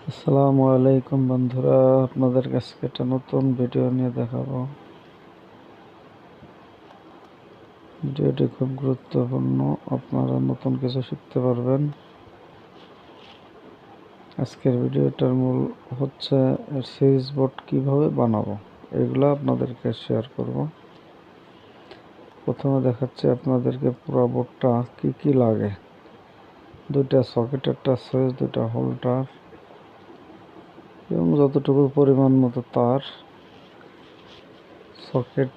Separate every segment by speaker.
Speaker 1: আসসালামু আলাইকুম বন্ধুরা, আপনাদের কাছে একটা নতুন ভিডিও নিয়ে দেখাবো। ভিডিওটি খুব গুরুত্বপূর্ণ, আপনারা নতুন কিছু শিখতে পারবেন। আজকের ভিডিওটার মূল হচ্ছে সুইচ বোর্ড কিভাবে বানাবো, এগুলো আপনাদেরকে শেয়ার করব। প্রথমে দেখাচ্ছি আপনাদেরকে পুরো বোর্ডটা কি কি লাগে। দুইটা সকেট, একটা সুইচ, দুইটা হোল্ডার এবং যতটুকু পরিমাণ মতো তার, সকেট,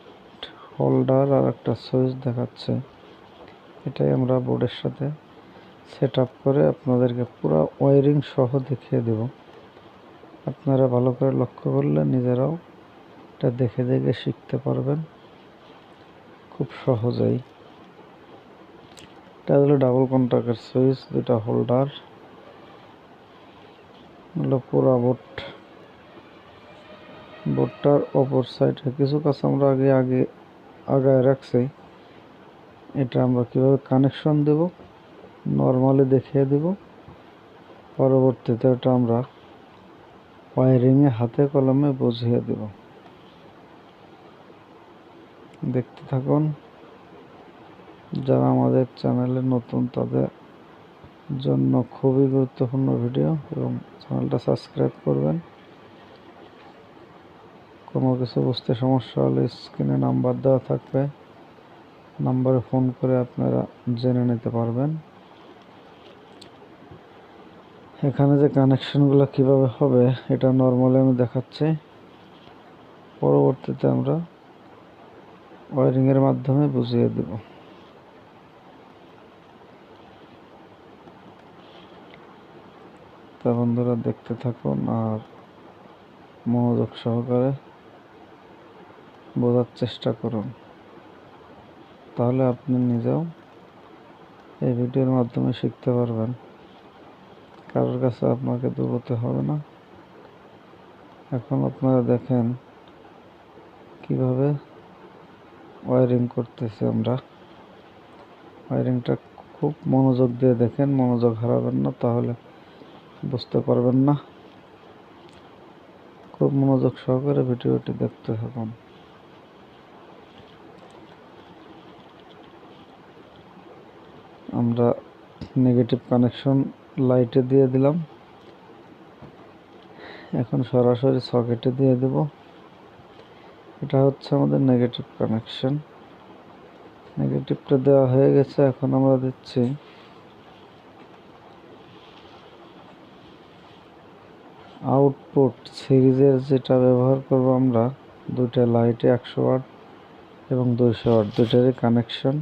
Speaker 1: হোল্ডার আর একটা সুইচ দেখাচ্ছে। এটাই আমরা বোর্ডের সাথে সেট আপ করে আপনাদেরকে পুরো ওয়্যারিং সহ দেখিয়ে দেব। আপনারা ভালো করে লক্ষ্য করলে নিজেরাও এটা দেখে দেখে শিখতে পারবেন খুব সহজেই। এটা হলো ডাবল কন্টাক্টের সুইচ, দুটা হোল্ডার, হলো পুরা বোর্ডটার অপর সাইডে কিছু কাজ আমরা আগায় রাখছি। এটা আমরা কিভাবে কানেকশন দেব নর্মালি দেখিয়ে দেব। পরবর্তীতে এটা আমরা ওয়্যারিংয়ে হাতে কলমে বুঝিয়ে দেব। দেখতে থাকুন। যারা আমাদের চ্যানেলে নতুন তাদের জন্য খুবই গুরুত্বপূর্ণ ভিডিও, এবং চ্যানেলটা সাবস্ক্রাইব করবেন। কোনো কিছু বুঝতে সমস্যা হলে স্ক্রিনে নাম্বার দেওয়া থাকবে, নাম্বারে ফোন করে আপনারা জেনে নিতে পারবেন। এখানে যে কানেকশনগুলো কিভাবে হবে এটা নর্মালি আমি দেখাচ্ছি, পরবর্তীতে আমরা ওয়্যারিংয়ের মাধ্যমে বুঝিয়ে দেব। তা বন্ধুরা দেখতে থাকুন আর মনোযোগ সহকারে বোঝার চেষ্টা করুন, তাহলে আপনি নিজেও এই ভিডিওর মাধ্যমে শিখতে পারবেন। কারোর কাছে আপনাকে দৌড়তে হবে না। এখন আপনারা দেখেন কিভাবে ওয়্যারিং করতেছি আমরা। ওয়্যারিংটা খুব মনোযোগ দিয়ে দেখেন, মনোযোগ হারাবেন না, তাহলে বুঝতে পারবেন না। খুব মনোযোগ সহকারে ভিডিওটি দেখতে থাকুন। আমরা নেগেটিভ কানেকশন লাইটে দিয়ে দিলাম, এখন সরাসরি সকেটে দিয়ে দেব। এটা হচ্ছে আমাদের নেগেটিভ কানেকশন। নেগেটিভটা দেওয়া হয়ে গেছে, এখন আমরা দিচ্ছি আউটপুট সিরিজের, যেটা ব্যবহার করব আমরা দুইটা লাইটে 100 ওয়াট এবং 200 ওয়াট দুইটারই কানেকশন।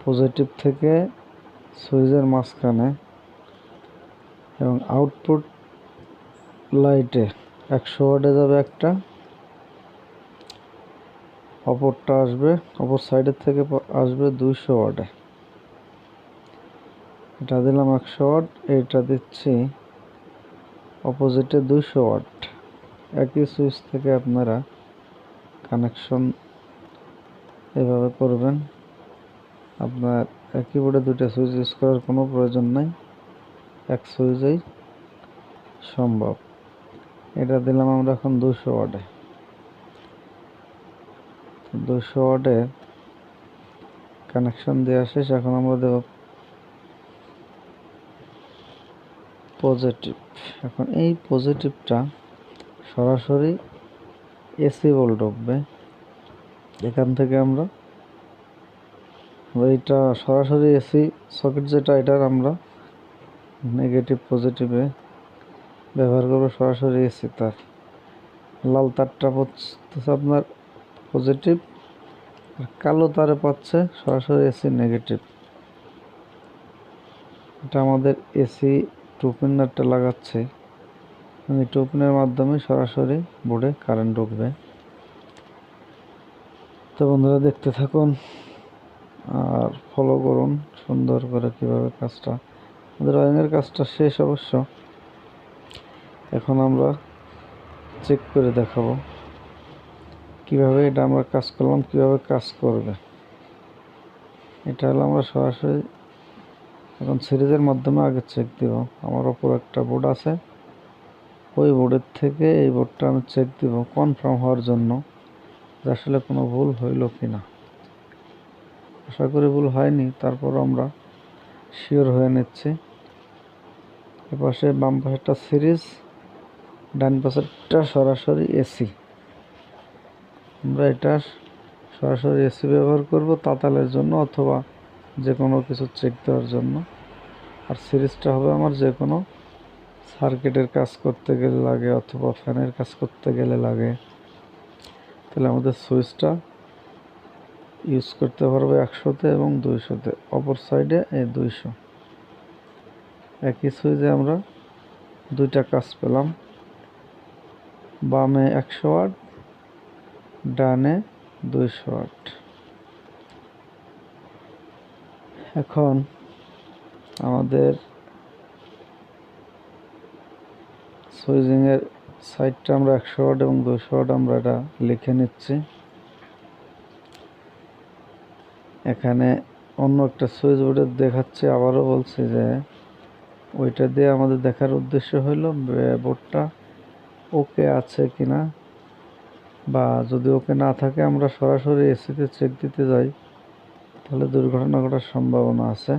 Speaker 1: পজিটিভ থেকে সুইচের মাঝখানে এবং আউটপুট লাইটে 100 ওয়াটে যাবে একটা, অপরটা আসবে অপর সাইডের থেকে আসবে 200 ওয়াটে। এটা দিলাম 100 ওয়াট, এইটা দিচ্ছি অপোজিটে 200 ওয়াট। একই সুইচ থেকে আপনারা কানেকশন এভাবে করবেন। আপনার একই বোর্ডে দুটো সুইচ ইউজ করার কোনো প্রয়োজন নাই, এক সুইচেই সম্ভব। এটা দিলাম আমরা এখন 200 ওয়াটে। 200 ওয়াটে কানেকশন দেওয়া শেষ, এখন আমরা দেব পজিটিভ। এখন এই পজিটিভটা সরাসরি এসি ভোল্ট ঢুকবে। এখান থেকে আমরা এইটা সরাসরি এসি সকেট, যেটা এটার আমরা নেগেটিভ পজিটিভে ব্যবহার করবো সরাসরি এসি তার। লাল তারটা পড়ছে আপনার পজিটিভ, আর কালো তারে পাচ্ছে সরাসরি এসি নেগেটিভ। এটা আমাদের এসি টুপিনারটা লাগাচ্ছে, এই টুপিনের মাধ্যমে সরাসরি বোর্ডে কারেন্ট ঢুকবে। তো বন্ধুরা দেখতে থাকুন আর ফলো করুন সুন্দর করে কিভাবে কাজটা। আমাদের ওয়্যারিংয়ের কাজটা শেষ অবশ্য। এখন আমরা চেক করে দেখাবো কিভাবে এটা আমরা কাজ করলাম, কিভাবে কাজ করবে। এটা হলো আমরা সরাসরি এখন সিরিজের মাধ্যমে আগে চেক দিব। আমার ওপর একটা বোর্ড আছে, ওই বোর্ডের থেকে এই বোর্ডটা আমি চেক দিব কনফার্ম হওয়ার জন্য যে আসলে কোনো ভুল হইল কি না। আশা করি ভুল হয়নি, তারপর আমরা শিওর হয়ে নিচ্ছি। এপাশে বাম পাশেরটা সিরিজ, ডান পাশেরটা সরাসরি এসি। আমরা এটা সরাসরি এসি ব্যবহার করব তাতালের জন্য অথবা যে কোনো কিছু চেক দেওয়ার জন্য। আর সিরিজটা হবে আমার যে কোনো সার্কিটের কাজ করতে গেলে লাগে অথবা ফ্যানের কাজ করতে গেলে লাগে। তাহলে আমাদের সুইচটা ইউজ করতে পারবো 100-তে এবং 200-তে। অপর সাইডে এই 200। একই সুইচে আমরা দুইটা কাজ পেলাম, বামে 100 ওয়াট, ডানে 200 ওয়াট। এখন আমাদের সুইচিংয়ের সাইডটা আমরা 100 ওয়াট এবং 200 ওয়াট আমরা এটা লিখে নিচ্ছি। এখানে অন্য একটা সুইচ বোর্ডে দেখাচ্ছে, আবারও বলছি যে ওইটা দিয়ে আমাদের দেখার উদ্দেশ্য হলো বোর্ডটা ওকে আছে কিনা, বা যদি ওকে না থাকে আমরা সরাসরি এসিতে চেক দিতে যাই তাহলে দুর্ঘটনা ঘটার সম্ভাবনা আছে।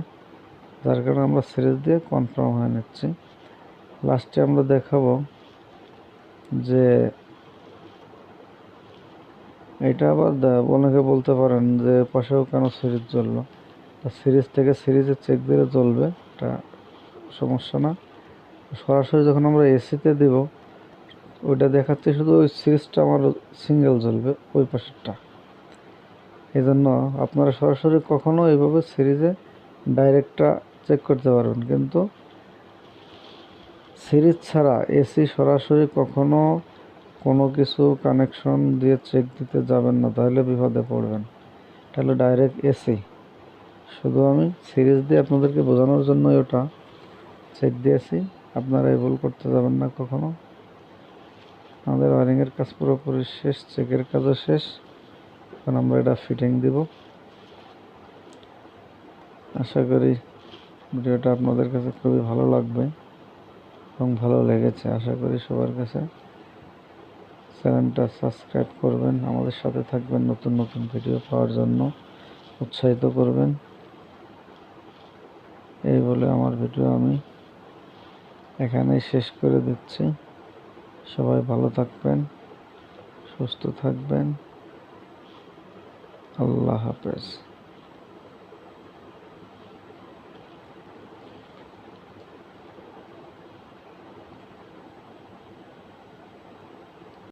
Speaker 1: যার কারণে আমরা সিরিজ দিয়ে কনফার্ম হয়ে নিচ্ছি। লাস্টে আমরা দেখাবো যে এটা আবার অনেকে বলতে পারেন যে পাশেও কেন সিরিজ জ্বললো। সিরিজ থেকে সিরিজে চেক দিলে জ্বলবে, এটা সমস্যা না। সরাসরি যখন আমরা এসিতে দেব ওইটা দেখাচ্ছে শুধু ওই সিরিজটা আমার সিঙ্গেল জ্বলবে ওই পাশেরটা। এই জন্য আপনারা সরাসরি কখনো এইভাবে সিরিজে ডাইরেক্টটা চেক করতে পারবেন, কিন্তু সিরিজ ছাড়া এসি সরাসরি কখনো কোনো কিছু কানেকশন দিয়ে চেক দিতে যাবেন না, তাহলে বিপদে পড়বেন। তাহলে ডাইরেক্ট এসি। শুধু আমি সিরিজ দিয়ে আপনাদেরকে বোঝানোর জন্য ওটা চেক দিয়েছি, আপনারা এই ভুল করতে যাবেন না কখনো। আমাদের ওয়ারিংয়ের কাজ পুরোপুরি শেষ, চেকের কাজও শেষ। এখন আমরা এটা ফিটিং দিব। আশা করি ভিডিওটা আপনাদের কাছে খুবই ভালো লাগবে এবং ভালো লেগেছে। আশা করি সবার কাছে। চ্যানেলটা সাবস্ক্রাইব করবেন, আমাদের সাথে থাকবেন, নতুন নতুন ভিডিও পাওয়ার জন্য উৎসাহিত করবেন। এই বলে আমার ভিডিও আমি এখানেই শেষ করে দিচ্ছি। সবাই ভালো থাকবেন, সুস্থ থাকবেন। আল্লাহ হাফেজ।